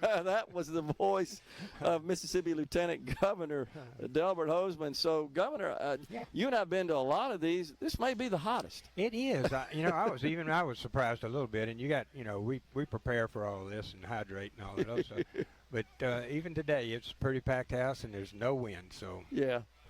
That was the voice of Mississippi Lieutenant Governor Delbert Hosemann. So, Governor, you and I have been to a lot of these. This may be the hottest. It is. I was surprised a little bit. And we prepare for all of this and hydrate and all that other stuff. But even today, it's a pretty packed house and there's no wind. So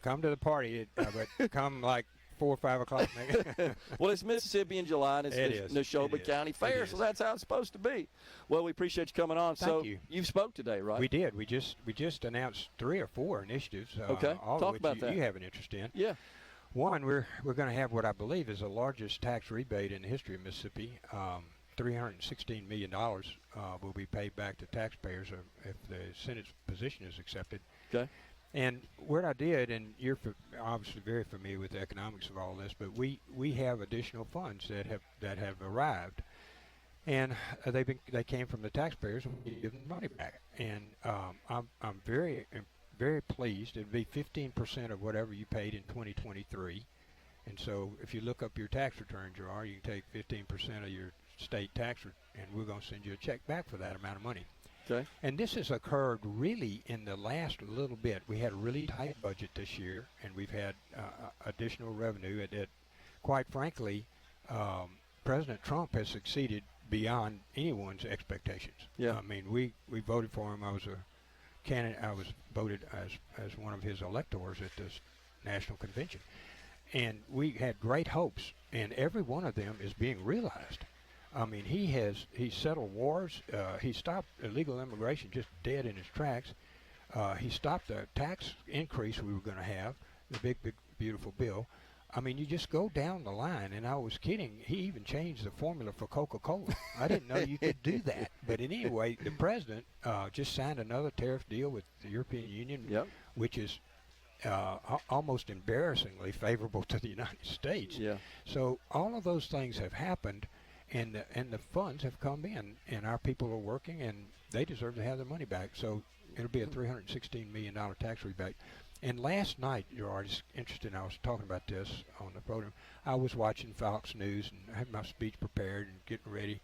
come to the party, but come like 4 or 5 o'clock. Well, it's Mississippi in July, and it's Neshoba County Fair, so that's how it's supposed to be. Well, we appreciate you coming on. Thank you. You spoke today, right? We did. We just announced 3 or 4 initiatives. Okay, all talk of which about that. You have an interest in. Yeah. One, we're going to have what I believe is the largest tax rebate in the history of Mississippi. $316 million will be paid back to taxpayers if the Senate's position is accepted. Okay. And what I did, and you're obviously very familiar with the economics of all this, but we have additional funds that have arrived, and they came from the taxpayers, and we give them money back. And I'm very very pleased. It'd be 15% of whatever you paid in 2023. And so if you look up your tax return, Gerard, you can take 15% of your state tax, and we're going to send you a check back for that amount of money. Okay. And this has occurred really in the last little bit. We had a really tight budget this year, and we've had additional revenue that quite frankly, President Trump has succeeded beyond anyone's expectations. Yeah. I mean, we voted for him. I was a candidate. I was voted as one of his electors at this national convention. And we had great hopes, and every one of them is being realized. I mean, he's settled wars. He stopped illegal immigration just dead in its tracks. He stopped the tax increase we were going to have, the big, beautiful bill. I mean, you just go down the line, and I was kidding. He even changed the formula for Coca-Cola. I didn't know you could do that. But anyway, the president just signed another tariff deal with the European Union, which is almost embarrassingly favorable to the United States. Yeah. So all of those things have happened, and the funds have come in, and our people are working, and they deserve to have their money back. So it'll be a $316 million tax rebate. And last night, Gerard, is interesting, I was talking about this on the program. I was watching Fox News and I had my speech prepared and getting ready.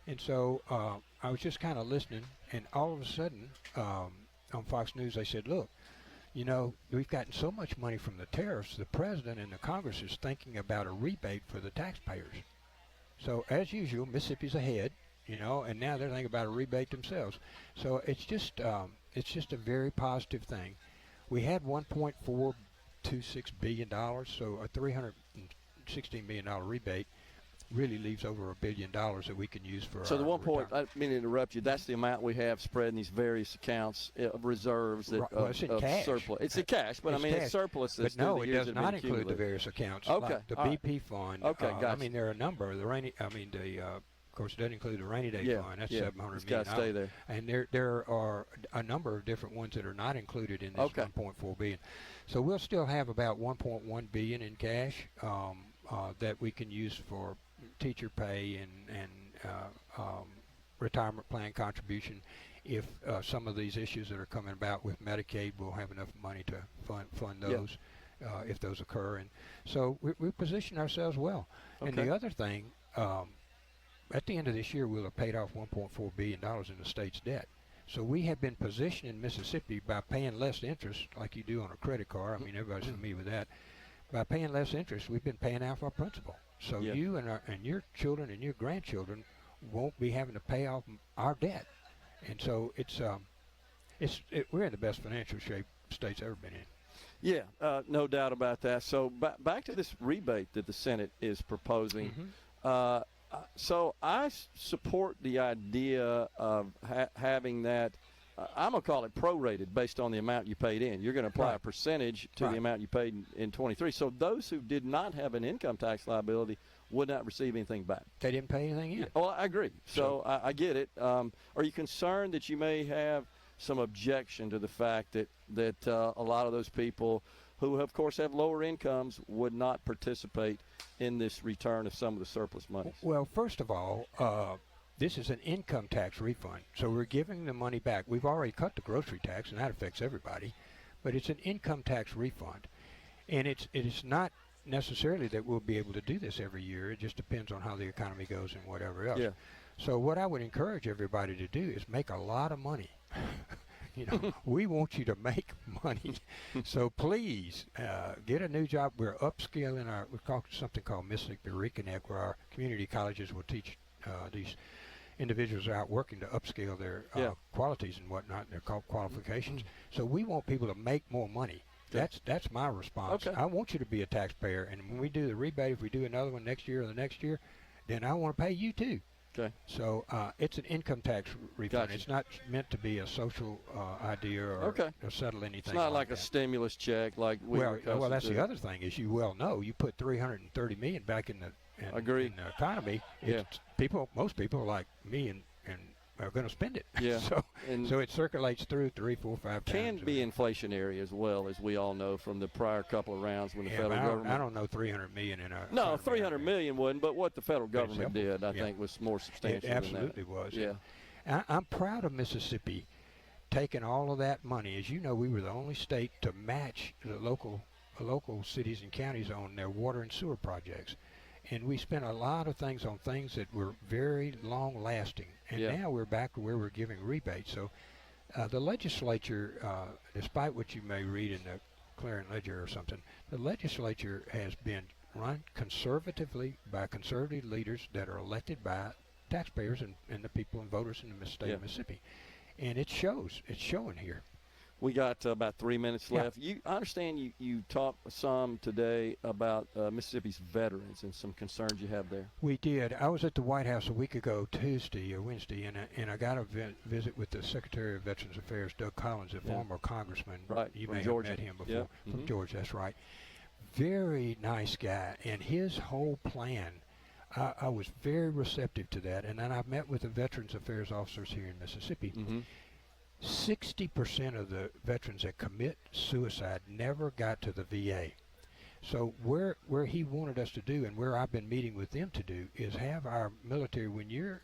And so I was just kind of listening, and all of a sudden on Fox News they said, look, we've gotten so much money from the tariffs, the president and the Congress is thinking about a rebate for the taxpayers. So as usual, Mississippi's ahead, and now they're thinking about a rebate themselves. So it's just a very positive thing. We had $1.426 billion, so a $316 million rebate really leaves over $1 billion that we can use for. So the 1 point, I mean to interrupt you, that's the amount we have spread in these various accounts of reserves it's in cash. Surplus. It's in cash, but it's surplus. But no, it does not include the various accounts. Okay, like the BP fund. Okay, gotcha. I mean, there are a number. Of course, it doesn't include the rainy day fund. That's $700 million. It's got to stay there. And there are a number of different ones that are not included in this $1.4 billion. So we'll still have about $1.1 billion in cash that we can use for teacher pay and retirement plan contribution. If some of these issues that are coming about with Medicaid, we'll have enough money to fund those if those occur. And so we position ourselves well. Okay. And the other thing, at the end of this year, we'll have paid off $1.4 billion in the state's debt. So we have been positioned in Mississippi by paying less interest, like you do on a credit card. I mean, everybody's familiar with that. By paying less interest, we've been paying off our principal. So you and your children and your grandchildren won't be having to pay off our debt. And so we're in the best financial shape the state's ever been in. Yeah, no doubt about that. So back to this rebate that the Senate is proposing. Mm-hmm. So I support the idea of having that, I'm going to call it prorated based on the amount you paid in. You're going to apply a percentage to the amount you paid in 23. So those who did not have an income tax liability would not receive anything back. They didn't pay anything in. Well, I agree. So I get it. Are you concerned that you may have some objection to the fact that a lot of those people who, of course, have lower incomes would not participate in this return of some of the surplus money? Well, first of all, this is an income tax refund, so we're giving the money back. We've already cut the grocery tax, and that affects everybody, but it's an income tax refund. And it's not necessarily that we'll be able to do this every year. It just depends on how the economy goes and whatever else. Yeah. So what I would encourage everybody to do is make a lot of money. You know, we want you to make money. So please get a new job. We're upskilling we call something called Mississippi Reconnect, where our community colleges will teach these individuals out working to upscale their qualities and whatnot. They're called qualifications. So we want people to make more money. That's my response. Okay. I want you to be a taxpayer, and when we do the rebate, if we do another one next year or the next year, then I want to pay you too. Okay. So it's an income tax refund. Gotcha. It's not meant to be a social idea or settle anything. It's not like a stimulus check like we were accustomed well, that's to. the other thing, as you well know. You put $330 million back in the Agreed. in the economy. Most people like me and are going to spend it. Yeah. So it circulates through 3, 4, 5 can times. Be inflationary as well, as we all know from the prior couple of rounds when the federal government. I don't know $300 million in a. No, $300 million wouldn't, but what the federal government did, I think, was more substantial. It absolutely than that. was. Yeah. I'm proud of Mississippi taking all of that money. As you know, we were the only state to match the local cities and counties on their water and sewer projects. And we spent a lot of things on things that were very long-lasting. And now we're back to where we're giving rebates. So the legislature, despite what you may read in the Clarion Ledger or something, the legislature has been run conservatively by conservative leaders that are elected by taxpayers and the people and voters in the state of Mississippi. And it shows. It's showing here. We got about 3 minutes left. I understand you talked some today about Mississippi's veterans and some concerns you have there. We did. I was at the White House a week ago, Tuesday or Wednesday, and I got a visit with the Secretary of Veterans Affairs, Doug Collins, a former congressman. Right. You from may Georgia. have met him before. Yep. From Georgia, that's right. Very nice guy, and his whole plan, I was very receptive to that. And then I've met with the Veterans Affairs officers here in Mississippi. 60% of the veterans that commit suicide never got to the VA. So where he wanted us to do, and where I've been meeting with them to do, is have our military, when you're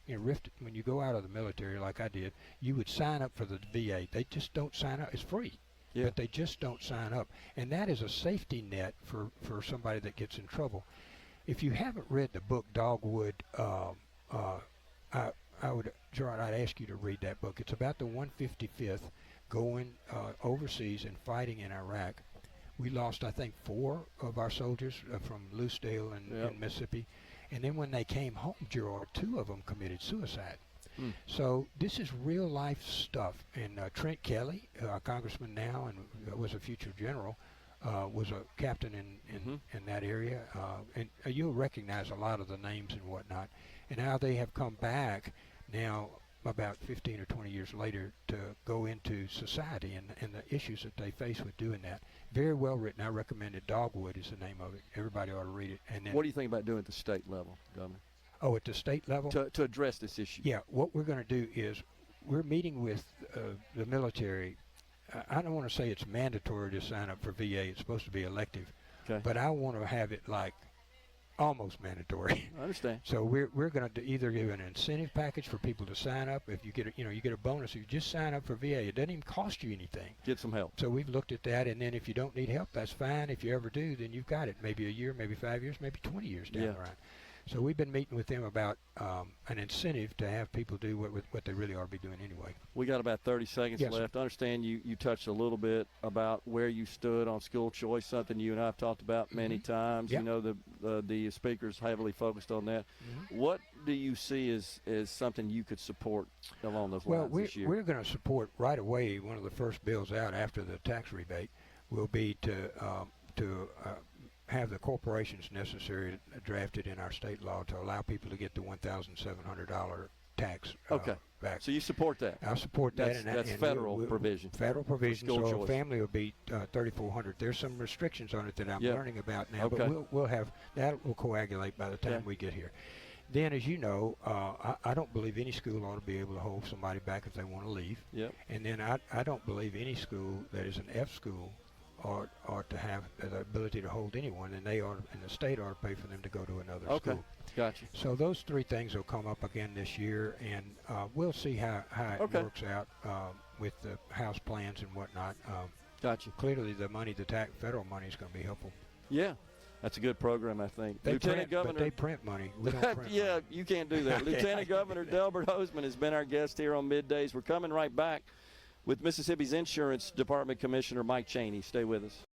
when you go out of the military like I did, you would sign up for the VA. They just don't sign up. It's free. Yeah. But they just don't sign up. And that is a safety net for somebody that gets in trouble. If you haven't read the book Dogwood, Gerard, I'd ask you to read that book. It's about the 155th going overseas and fighting in Iraq. We lost, I think, 4 of our soldiers from Loosedale in Mississippi. And then when they came home, Gerard, 2 of them committed suicide. So this is real life stuff. And Trent Kelly, a congressman now and was a future general, was a captain in that area. And you'll recognize a lot of the names and whatnot. And how they have come back now about 15 or 20 years later to go into society and the issues that they face with doing that. Very well written. I recommend it. Dogwood is the name of it. Everybody ought to read it. And then, what do you think about doing at the state level, Governor? Oh, at the state level? To address this issue. Yeah, what we're going to do is we're meeting with the military. I don't want to say it's mandatory to sign up for VA. It's supposed to be elective. Okay. But I want to have it like almost mandatory. I understand. So we're going to either give an incentive package for people to sign up. If you get you get a bonus if you just sign up for VA. It doesn't even cost you anything. Get some help. So we've looked at that, and then if you don't need help, that's fine. If you ever do, then you've got it. Maybe a year, maybe 5 years, maybe 20 years down the line. So we've been meeting with them about an incentive to have people do what they really ought to be doing anyway. We got about 30 seconds left. I understand you touched a little bit about where you stood on school choice, something you and I have talked about many times. Yep. You know, the speakers heavily focused on that. What do you see as something you could support along those lines this year? We're going to support right away. One of the first bills out after the tax rebate will be to have the corporations necessary drafted in our state law to allow people to get the $1,700 tax back. So you support that? I support that. That's federal provision. Federal provision. So choice. a family will be $3,400. There's some restrictions on it that I'm learning about now, but we'll have that will coagulate by the time we get here. Then, as you know, I don't believe any school ought to be able to hold somebody back if they want to leave. Yep. And then I don't believe any school that is an F school ought to have the ability to hold anyone, and the state ought to pay for them to go to another school. Gotcha. So those 3 things will come up again this year, and we'll see how it works out with the House plans and whatnot. Gotcha. Clearly, the money, federal money, is going to be helpful. Yeah. That's a good program, I think. They Lieutenant print, Governor. but they print money. We don't print Yeah, money. you can't do that. Lieutenant Governor Delbert Hosemann has been our guest here on Middays. We're coming right back with Mississippi's Insurance Department Commissioner Mike Chaney. Stay with us.